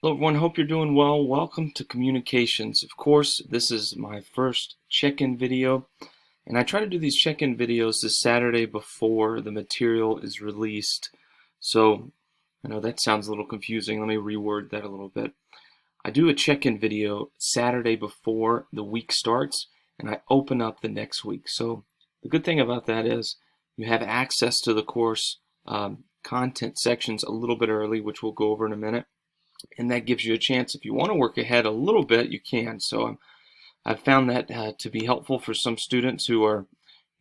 Hello everyone, hope you're doing well. Welcome to Communications. Of course, this is my first check-in video, and I try to do these check-in videos the Saturday before the material is released. So, I know that sounds a little confusing. Let me reword that a little bit. I do a check-in video Saturday before the week starts, and I open up the next week. So, the good thing about that is you have access to the course content sections a little bit early, which we'll go over in a minute. And that gives you a chance, if you want to work ahead a little bit, you can. So I've found that to be helpful for some students who are,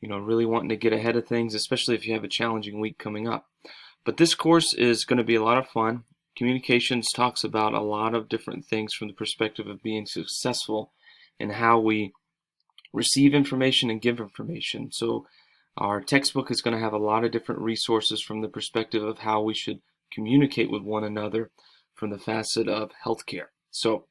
really wanting to get ahead of things, especially if you have a challenging week coming up. But this course is going to be a lot of fun. Communications talks about a lot of different things from the perspective of being successful and how we receive information and give information. So our textbook is going to have a lot of different resources from the perspective of how we should communicate with one another from the facet of healthcare. So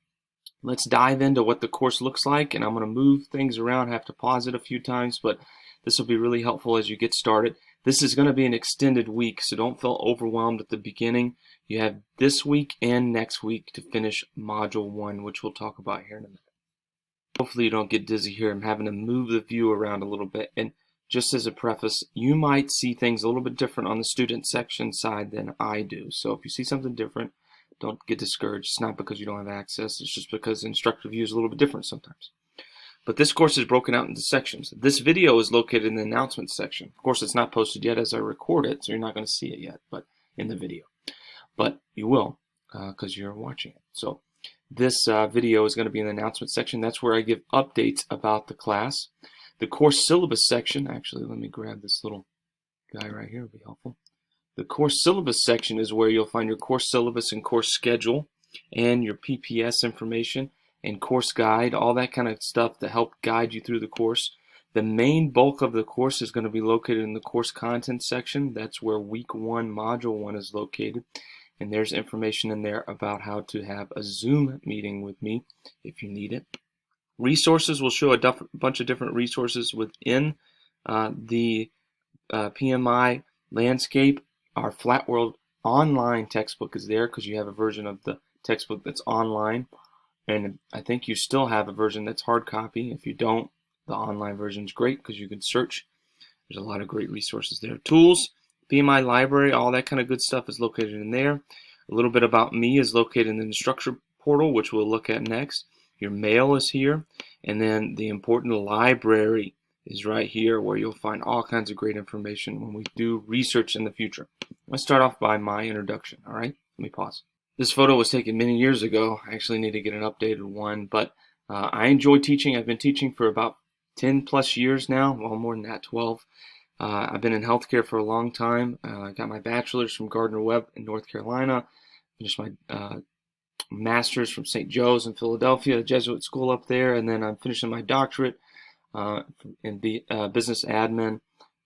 let's dive into what the course looks like, and I'm going to move things around, have to pause it a few times, but this will be really helpful as you get started. This is going to be an extended week, so don't feel overwhelmed at the beginning. You have this week and next week to finish Module 1, which we'll talk about here in a minute. Hopefully you don't get dizzy here. I'm having to move the view around a little bit, and just as a preface, you might see things a little bit different on the student section side than I do. So if you see something different, don't get discouraged. It's not because you don't have access. It's just because the instructor view is a little bit different sometimes. But this course is broken out into sections. This video is located in the announcements section. Of course, it's not posted yet as I record it, so you're not going to see it yet, but in the video. But you will because you're watching it. So this video is going to be in the announcements section. That's where I give updates about the class. The course syllabus section, actually, let me grab this little guy right here. It'll be helpful. The course syllabus section is where you'll find your course syllabus and course schedule and your PPS information and course guide, all that kind of stuff to help guide you through the course. The main bulk of the course is going to be located in the course content section. That's where week 1, module 1 is located. And there's information in there about how to have a Zoom meeting with me if you need it. Resources will show a bunch of different resources within the PMI landscape. Our Flat World online textbook is there because you have a version of the textbook that's online, and I think you still have a version that's hard copy. If you don't, the online version is great because you can search. There's a lot of great resources there. Tools, PMI library, all that kind of good stuff is located in there. A little bit about me is located in the instructor portal, which we'll look at next. Your mail is here, and then the important library is right here where you'll find all kinds of great information when we do research in the future. Let's start off by my introduction, all right? Let me pause. This photo was taken many years ago. I actually need to get an updated one, but I enjoy teaching. I've been teaching for about 10 plus years now, well, more than that, 12. I've been in healthcare for a long time. I got my bachelor's from Gardner-Webb in North Carolina, finished my master's from St. Joe's in Philadelphia, a Jesuit school up there, and then I'm finishing my doctorate in business admin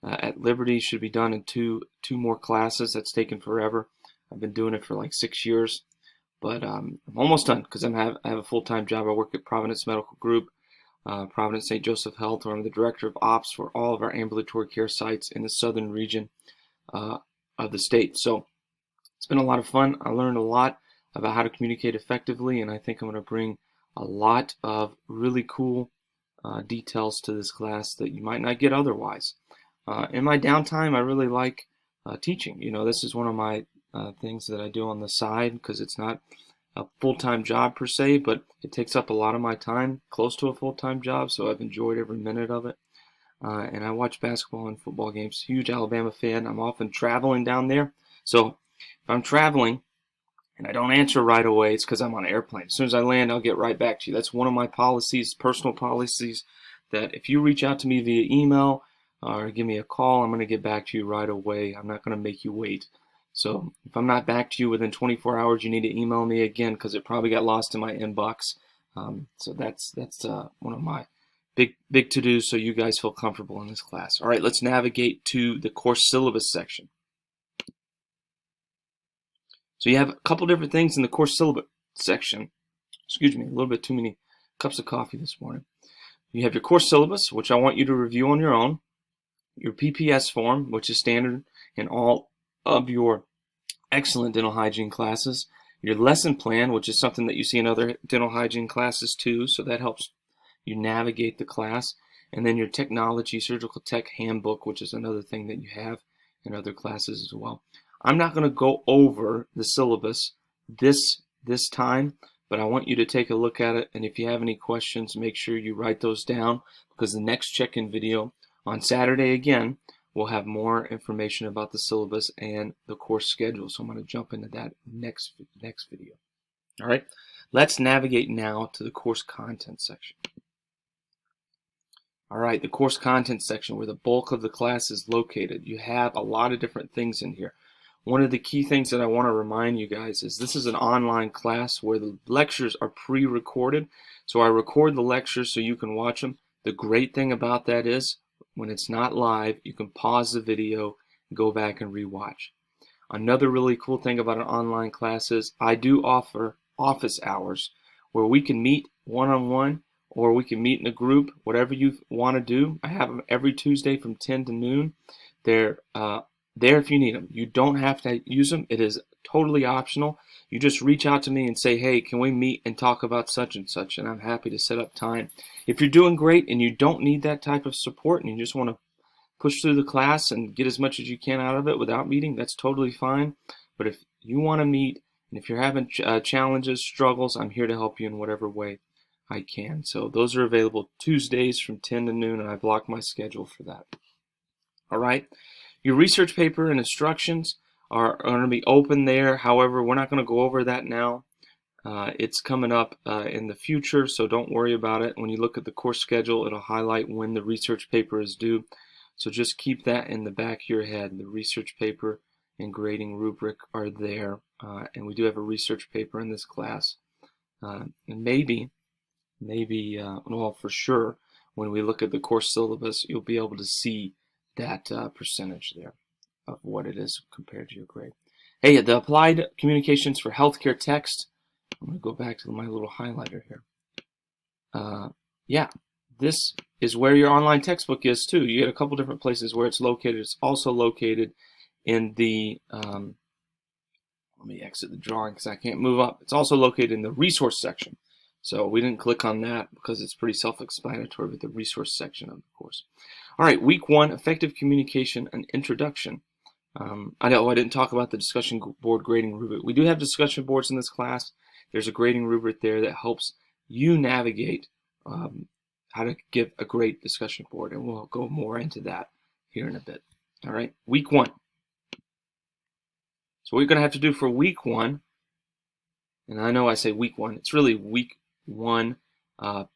at Liberty. Should be done in two more classes. That's taken forever. I've been doing it for like 6 years, but I'm almost done because I have a full-time job. I work at Providence Medical Group, Providence St. Joseph Health, where I'm the director of ops for all of our ambulatory care sites in the southern region of the state. So it's been a lot of fun. I learned a lot about how to communicate effectively, and I think I'm going to bring a lot of really cool details to this class that you might not get otherwise. In my downtime, I really like teaching. This is one of my things that I do on the side because it's not a full-time job per se, but it takes up a lot of my time, close to a full-time job, so I've enjoyed every minute of it. And I watch basketball and football games. Huge Alabama fan. I'm often traveling down there. So if I'm traveling and I don't answer right away, it's because I'm on an airplane. As soon as I land, I'll get right back to you. That's one of my policies, personal policies, that if you reach out to me via email or give me a call, I'm going to get back to you right away. I'm not going to make you wait. So if I'm not back to you within 24 hours, you need to email me again because it probably got lost in my inbox. So that's one of my big to-dos so you guys feel comfortable in this class. All right, let's navigate to the course syllabus section. So you have a couple different things in the course syllabus section. Excuse me, a little bit too many cups of coffee this morning. You have your course syllabus, which I want you to review on your own. Your PPS form, which is standard in all of your excellent dental hygiene classes. your lesson plan, which is something that you see in other dental hygiene classes too, so that helps you navigate the class, and then your technology surgical tech handbook, which is another thing that you have in other classes as well. I'm not going to go over the syllabus this time, but I want you to take a look at it, and if you have any questions, make sure you write those down, because the next check-in video on Saturday again will have more information about the syllabus and the course schedule. So I'm going to jump into that next video. All right, let's navigate now to the course content section. All right, the course content section, where the bulk of the class is located. You have a lot of different things in here. One of the key things that I want to remind you guys is this is an online class where the lectures are pre-recorded. So I record the lectures so you can watch them. The great thing about that is when it's not live, you can pause the video, go back and rewatch. Another really cool thing about an online class is I do offer office hours where we can meet one-on-one, or we can meet in a group, whatever you want to do. I have them every Tuesday from 10 to noon. They're there if you need them. You don't have to use them. It is totally optional. You just reach out to me and say, hey, can we meet and talk about such and such? And I'm happy to set up time. If you're doing great and you don't need that type of support and you just want to push through the class and get as much as you can out of it without meeting, that's totally fine. But if you want to meet, and if you're having challenges, struggles, I'm here to help you in whatever way I can. So those are available Tuesdays from 10 to noon, and I block my schedule for that. All right. Your research paper and instructions are going to be open there. However, we're not going to go over that now. It's coming up in the future, so don't worry about it. When you look at the course schedule, it'll highlight when the research paper is due. So just keep that in the back of your head. The research paper and grading rubric are there, and we do have a research paper in this class. And maybe, well, for sure, when we look at the course syllabus, you'll be able to see that percentage there of what it is compared to your grade. Hey, the applied communications for healthcare text, I'm going to go back to my little highlighter here. Yeah, this is where your online textbook is too. You get a couple different places where it's located. It's also located in the, let me exit the drawing because I can't move up. It's also located in the resource section. So we didn't click on that because it's pretty self-explanatory with the resource section of the course. All right, week 1, effective communication and introduction. I know I didn't talk about the discussion board grading rubric. We do have discussion boards in this class. There's a grading rubric there that helps you navigate how to give a great discussion board, and we'll go more into that here in a bit. All right, week 1. So what you're going to have to do for week 1, and I know I say week 1, it's really week 1 and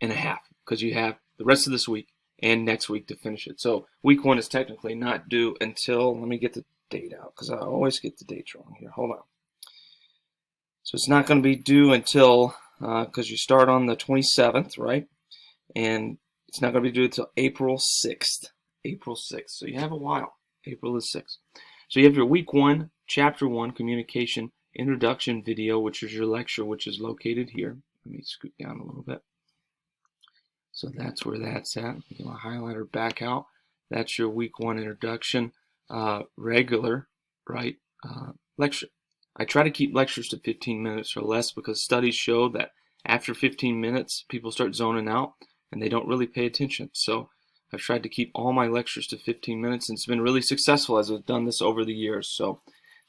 a half, because you have the rest of this week and next week to finish it. So week 1 is technically not due until, let me get the date out, because I always get the dates wrong here. Hold on. So it's not going to be due until, because you start on the 27th, right? And it's not going to be due until April 6th. April 6th. So you have a while. April the 6th. So you have your week 1, chapter 1, communication introduction video, which is your lecture, which is located here. Let me scoot down a little bit. So that's where that's at. Get my highlighter back out. That's your week 1 introduction, regular, right, lecture. I try to keep lectures to 15 minutes or less because studies show that after 15 minutes, people start zoning out and they don't really pay attention. So I've tried to keep all my lectures to 15 minutes, and it's been really successful as I've done this over the years. So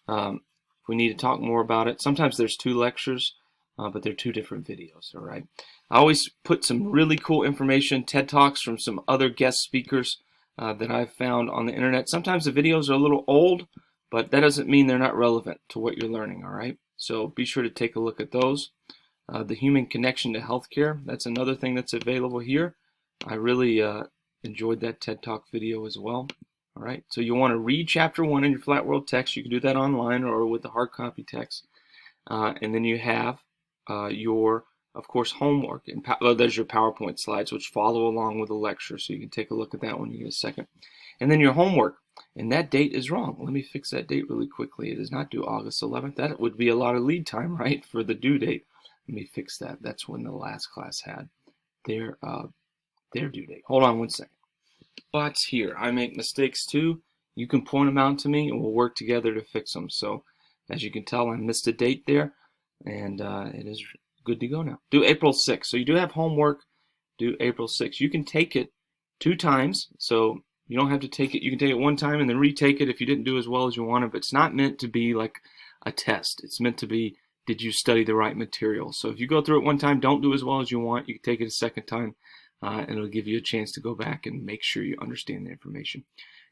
if we need to talk more about it, sometimes there's 2 lectures, but they're 2 different videos, all right? I always put some really cool information, TED Talks from some other guest speakers that I've found on the internet. Sometimes the videos are a little old, but that doesn't mean they're not relevant to what you're learning, all right? So be sure to take a look at those. The human connection to healthcare, that's another thing that's available here. I really enjoyed that TED Talk video as well. All right, so you want to read chapter 1 in your Flat World text. You can do that online or with the hard copy text. And then you have your, of course, homework. And there's your PowerPoint slides, which follow along with the lecture. So you can take a look at that when you get a second. And then your homework. And that date is wrong. Let me fix that date really quickly. It is not due August 11th. That would be a lot of lead time, right, for the due date. Let me fix that. That's when the last class had their due date. Hold on one second. But here, I make mistakes too. You can point them out to me and we'll work together to fix them. So as you can tell, I missed a date there. and it is good to go now. Do April 6th. So you do have homework. Do April 6th. You can take it 2 times, so you don't have to take it. You can take it 1 time and then retake it if you didn't do as well as you wanted, but it's not meant to be like a test. It's meant to be, did you study the right material? So if you go through it 1 time, don't do as well as you want, you can take it a second time, and it'll give you a chance to go back and make sure you understand the information.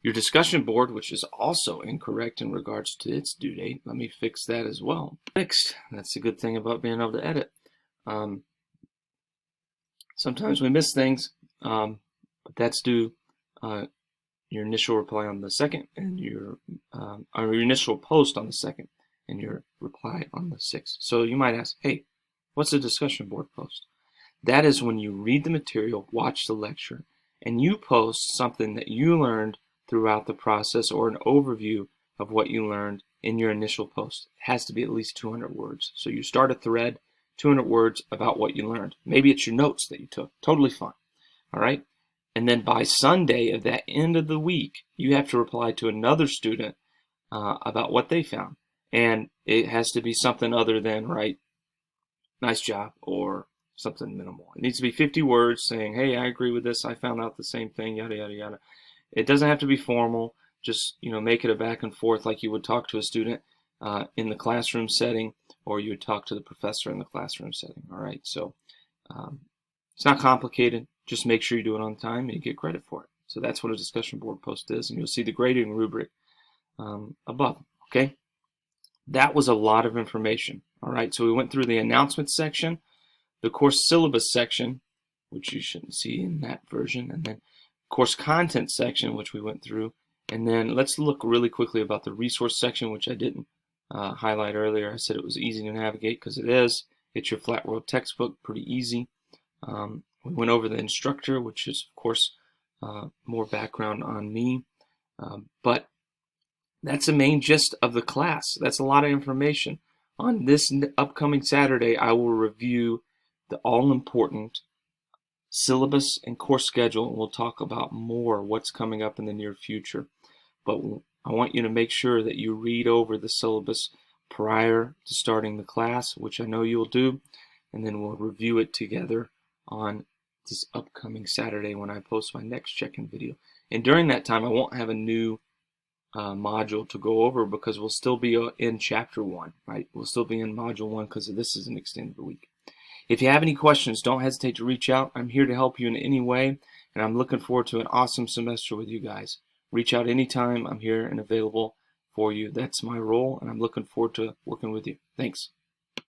Your discussion board, which is also incorrect in regards to its due date, let me fix that as well. Fixed. That's the good thing about being able to edit. Sometimes we miss things, but that's due your initial reply on the 2nd and your initial post on the 2nd and your reply on the 6th. So you might ask, hey, what's a discussion board post? That is when you read the material, watch the lecture, and you post something that you learned throughout the process or an overview of what you learned in your initial post. It has to be at least 200 words. So you start a thread, 200 words about what you learned. Maybe it's your notes that you took. Totally fine. All right? And then by Sunday of that end of the week, you have to reply to another student about what they found. And it has to be something other than, right, nice job, or something minimal. It needs to be 50 words saying, hey, I agree with this. I found out the same thing, yada, yada, yada. It doesn't have to be formal. Just, make it a back and forth like you would talk to a student in the classroom setting, or you would talk to the professor in the classroom setting. All right, so it's not complicated. Just make sure you do it on time and you get credit for it. So that's what a discussion board post is, and you'll see the grading rubric above. Okay, that was a lot of information. All right, so we went through the announcement section, the course syllabus section, which you shouldn't see in that version, and then course content section, which we went through, and then let's look really quickly about the resource section, which I didn't highlight earlier. I said it was easy to navigate because it is. It's your Flat World textbook, pretty easy. We went over the instructor, which is, of course, more background on me, but that's the main gist of the class. That's a lot of information. On this upcoming Saturday, I will review the all-important syllabus and course schedule, and we'll talk about more what's coming up in the near future. But I want you to make sure that you read over the syllabus prior to starting the class, which I know you'll do, and then we'll review it together on this upcoming Saturday when I post my next check-in video. And during that time, I won't have a new module to go over because we'll still be in Chapter 1, right? We'll still be in Module 1 because this is an extended week. If you have any questions, don't hesitate to reach out. I'm here to help you in any way, and I'm looking forward to an awesome semester with you guys. Reach out anytime. I'm here and available for you. That's my role, and I'm looking forward to working with you. Thanks.